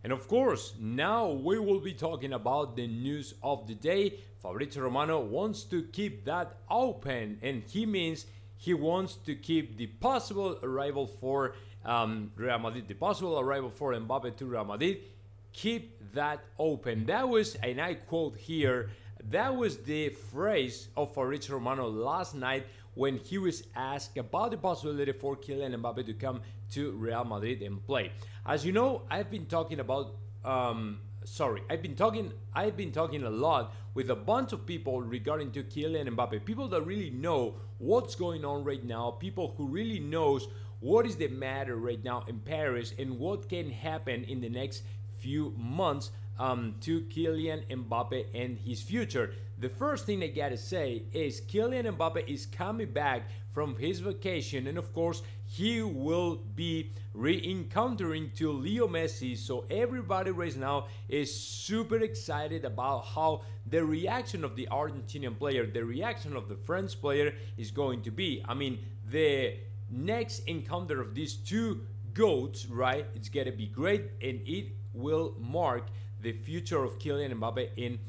And of course, now we will be talking about the news of the day. Fabrizio Romano wants to keep that open, and he means he wants to keep the possible arrival for Real Madrid, the possible arrival for Mbappe to Real Madrid. Keep that open. That was, and I quote here, that was the phrase of Fabrizio Romano last night when he was asked about the possibility for Kylian Mbappe to come to Real Madrid and play. As you know, I've been talking about I've been talking a lot with a bunch of people regarding to Kylian Mbappe, people that really know what's going on right now, people who really knows what is the matter right now in Paris and what can happen in the next few months to Kylian Mbappe and his future. The first thing I gotta say is Kylian Mbappe is coming back from his vacation, and of course he will be re-encountering to Leo Messi. So everybody right now is super excited about how the reaction of the Argentinian player, the reaction of the French player is going to be. I mean, the next encounter of these two GOATs, right? It's gonna be great, and it will mark the future of Kylian Mbappe in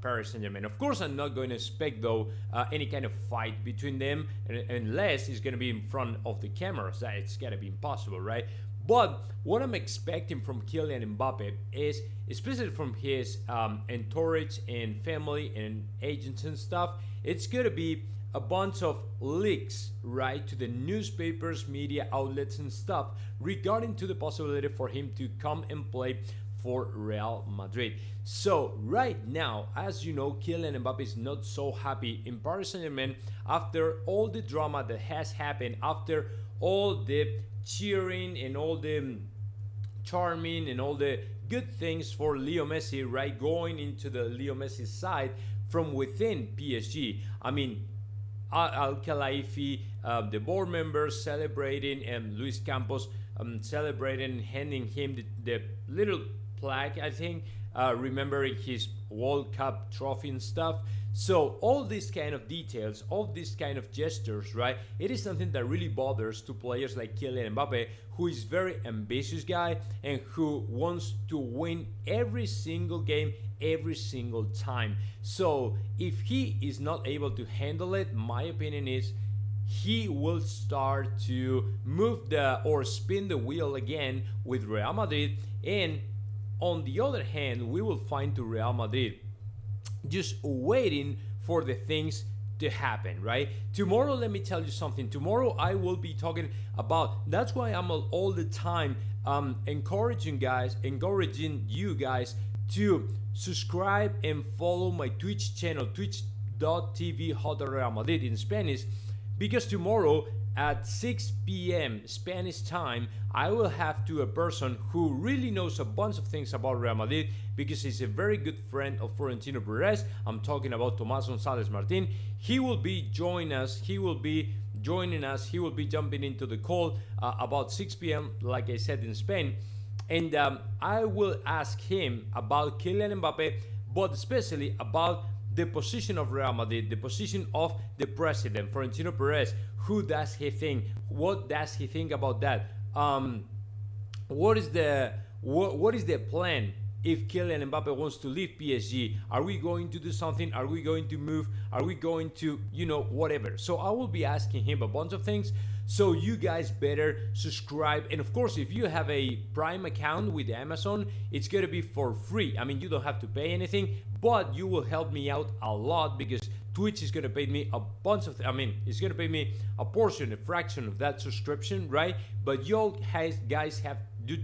Paris Saint-Germain. Of course, I'm not going to expect, though, any kind of fight between them unless it's going to be in front of the cameras. It's going to be impossible, right? But what I'm expecting from Kylian Mbappe is, especially from his entourage and family and agents and stuff, it's going to be a bunch of leaks, right, to the newspapers, media outlets and stuff regarding to the possibility for him to come and play for Real Madrid. So right now, as you know, Kylian Mbappe is not so happy in Paris Saint-Germain after all the drama that has happened, after all the cheering and all the charming and all the good things for Leo Messi, right, going into the Leo Messi side from within PSG. I mean, Al-Khelaifi, the board members celebrating, and Luis Campos celebrating, handing him the little plaque, I think, remembering his World Cup trophy and stuff. So all these kind of details, all these kind of gestures, right, it is something that really bothers to players like Kylian Mbappe, who is very ambitious guy and who wants to win every single game, every single time. So if he is not able to handle it, my opinion is he will start to move or spin the wheel again with Real Madrid. And on the other hand, we will find to Real Madrid just waiting for the things to happen, right? Tomorrow, let me tell you something. Tomorrow I will be talking about, that's why I'm all the time encouraging you guys to subscribe and follow my Twitch channel, twitch.tv JOTA Real Madrid in Spanish, because tomorrow at 6 p.m. Spanish time, I will have a person who really knows a bunch of things about Real Madrid, because he's a very good friend of Florentino Perez. I'm talking about Tomás González Martín. He will be joining us. He will be jumping into the call about 6 p.m. like I said in Spain. And I will ask him about Kylian Mbappe, but especially about the position of Real Madrid, the position of the president, Florentino Perez. Who does he think? What does he think about that? What is the plan if Kylian Mbappe wants to leave PSG? Are we going to do something? Are we going to move? Are we going to, whatever? So I will be asking him a bunch of things. So you guys better subscribe. And of course, if you have a Prime account with Amazon, it's going to be for free. I mean, you don't have to pay anything, but you will help me out a lot, because Twitch is going to pay me a bunch of, it's going to pay me a portion, a fraction of that subscription, right? But y'all guys do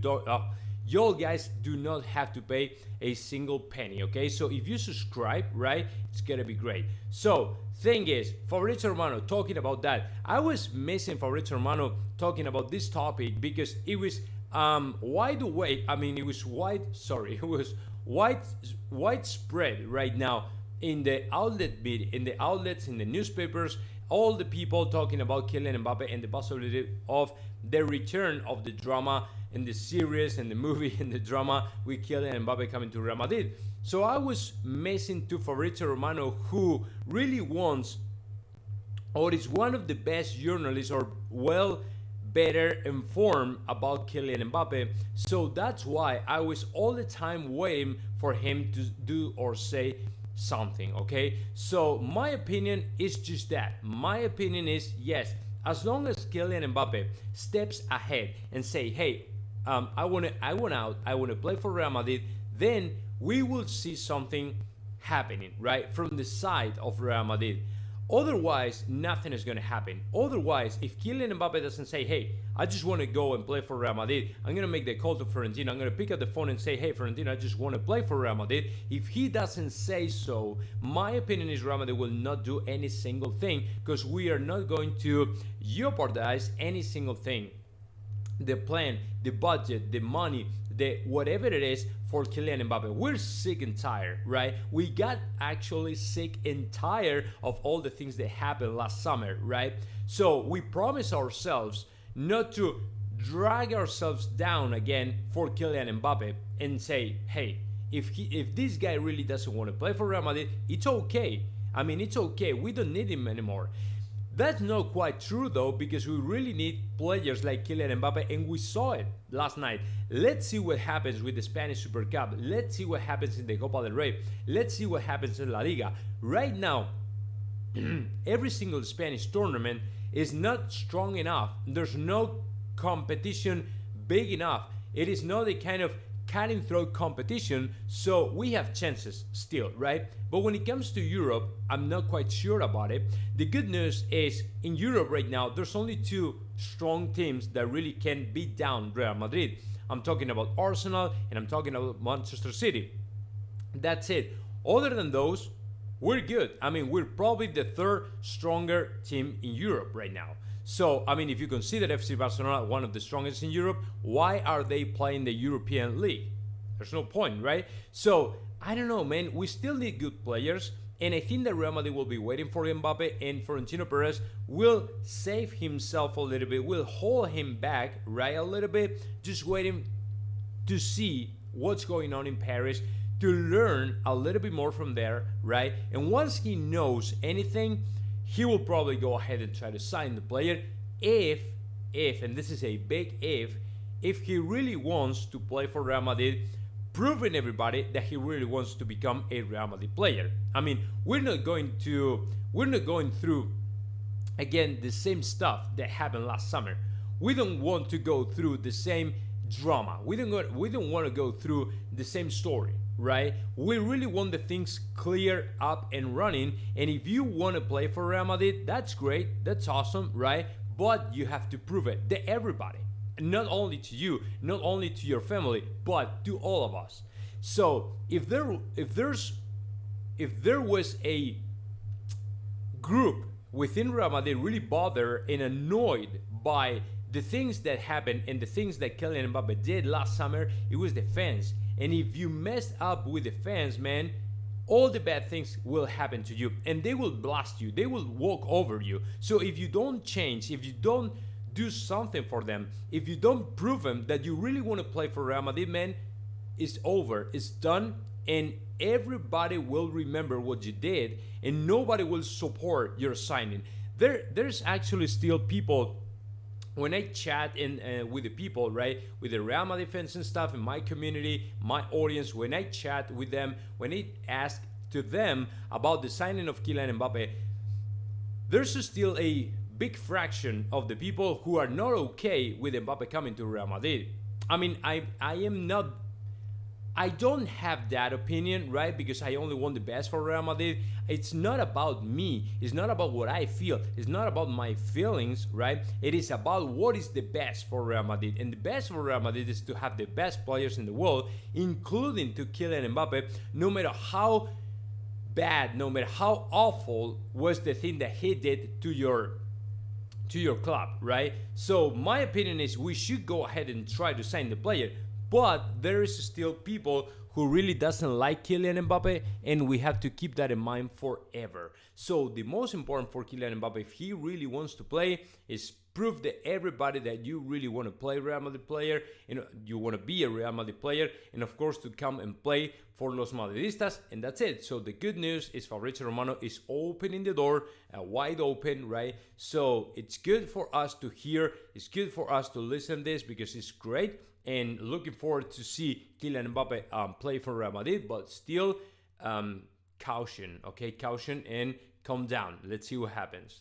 not have to pay a single penny, okay? So if you subscribe, right, it's going to be great. So thing is, Fabrizio Romano talking about that. I was missing Fabrizio Romano talking about this topic because it was it was widespread right now in the outlets, in the newspapers, all the people talking about Kylian Mbappe and the possibility of the return of the drama and the series and the movie and the drama with Kylian Mbappe coming to Real Madrid. So I was missing to Fabrizio Romano, who really wants, or is one of the best journalists or better informed about Kylian Mbappe. So that's why I was all the time waiting for him to do or say something, okay? So my opinion is just that. My opinion is, yes, as long as Kylian Mbappe steps ahead and say, hey, I want out, I want to play for Real Madrid, then we will see something happening, right, from the side of Real Madrid. Otherwise, nothing is going to happen. Otherwise, if Kylian Mbappe doesn't say, hey, I just want to go and play for Real Madrid, I'm going to make the call to Florentino, I'm going to pick up the phone and say, hey, Florentino, I just want to play for Real Madrid. If he doesn't say so, my opinion is Real Madrid will not do any single thing, because we are not going to jeopardize any single thing. The plan, the budget, the money, the whatever it is for Kylian Mbappe. We're sick and tired, right? We got actually sick and tired of all the things that happened last summer, right? So we promise ourselves not to drag ourselves down again for Kylian Mbappe and say, hey, if this guy really doesn't want to play for Real Madrid, it's okay. I mean, it's okay. We don't need him anymore. That's not quite true though, because we really need players like Kylian Mbappe, and we saw it last night. Let's see what happens with the Spanish Super Cup. Let's see what happens in the Copa del Rey. Let's see what happens in La Liga. Right now, every single Spanish tournament is not strong enough. There's no competition big enough. It is not a kind of cutting throat competition, so we have chances still, right? But when it comes to Europe, I'm not quite sure about it. The good news is, in Europe right now, there's only two strong teams that really can beat down Real Madrid. I'm talking about Arsenal and I'm talking about Manchester City. That's it. Other than those, we're good. I mean, we're probably the third stronger team in Europe right now. So, I mean, if you consider FC Barcelona one of the strongest in Europe, why are they playing the European League? There's no point, right? So, I don't know, man. We still need good players, and I think that Real Madrid will be waiting for Mbappe, and Florentino Perez will save himself a little bit, will hold him back, right, a little bit, just waiting to see what's going on in Paris, to learn a little bit more from there, right? And once he knows anything, he will probably go ahead and try to sign the player if, and this is a big if he really wants to play for Real Madrid, proving everybody that he really wants to become a Real Madrid player. I mean, we're not going through, again, the same stuff that happened last summer. We don't want to go through the same drama. We don't want to go through the same story, right? We really want the things clear up and running. And if you want to play for Real Madrid, that's great, that's awesome, right? But you have to prove it to everybody, not only to you, not only to your family, but to all of us. So if there was a group within Real Madrid really bothered and annoyed by the things that happened and the things that Kylian Mbappe did last summer, it was the fans. And if you messed up with the fans, man, all the bad things will happen to you, and they will blast you, they will walk over you. So if you don't change, if you don't do something for them, if you don't prove them that you really want to play for Real Madrid, man, it's over, it's done, and everybody will remember what you did, and nobody will support your signing. There's actually still people, when I chat with the people, right, with the Real Madrid fans and stuff in my community, my audience, when I chat with them, when I ask to them about the signing of Kylian Mbappe, there's still a big fraction of the people who are not okay with Mbappe coming to Real Madrid. I mean, I don't have that opinion, right? Because I only want the best for Real Madrid. It's not about me. It's not about what I feel. It's not about my feelings, right? It is about what is the best for Real Madrid. And the best for Real Madrid is to have the best players in the world, including to Kylian Mbappe, no matter how bad, no matter how awful was the thing that he did to your club, right? So my opinion is we should go ahead and try to sign the player. but there is still people who really doesn't like Kylian Mbappe, and we have to keep that in mind forever. So the most important for Kylian Mbappe, if he really wants to play, is prove to everybody that you really want to play Real Madrid player, and you want to be a Real Madrid player, and of course to come and play for Los Madridistas, and that's it. So the good news is Fabrizio Romano is opening the door, wide open, right? So it's good for us to hear, it's good for us to listen this, because it's great, and looking forward to see Kylian Mbappe play for Real Madrid, but still caution, okay? Caution and calm down. Let's see what happens.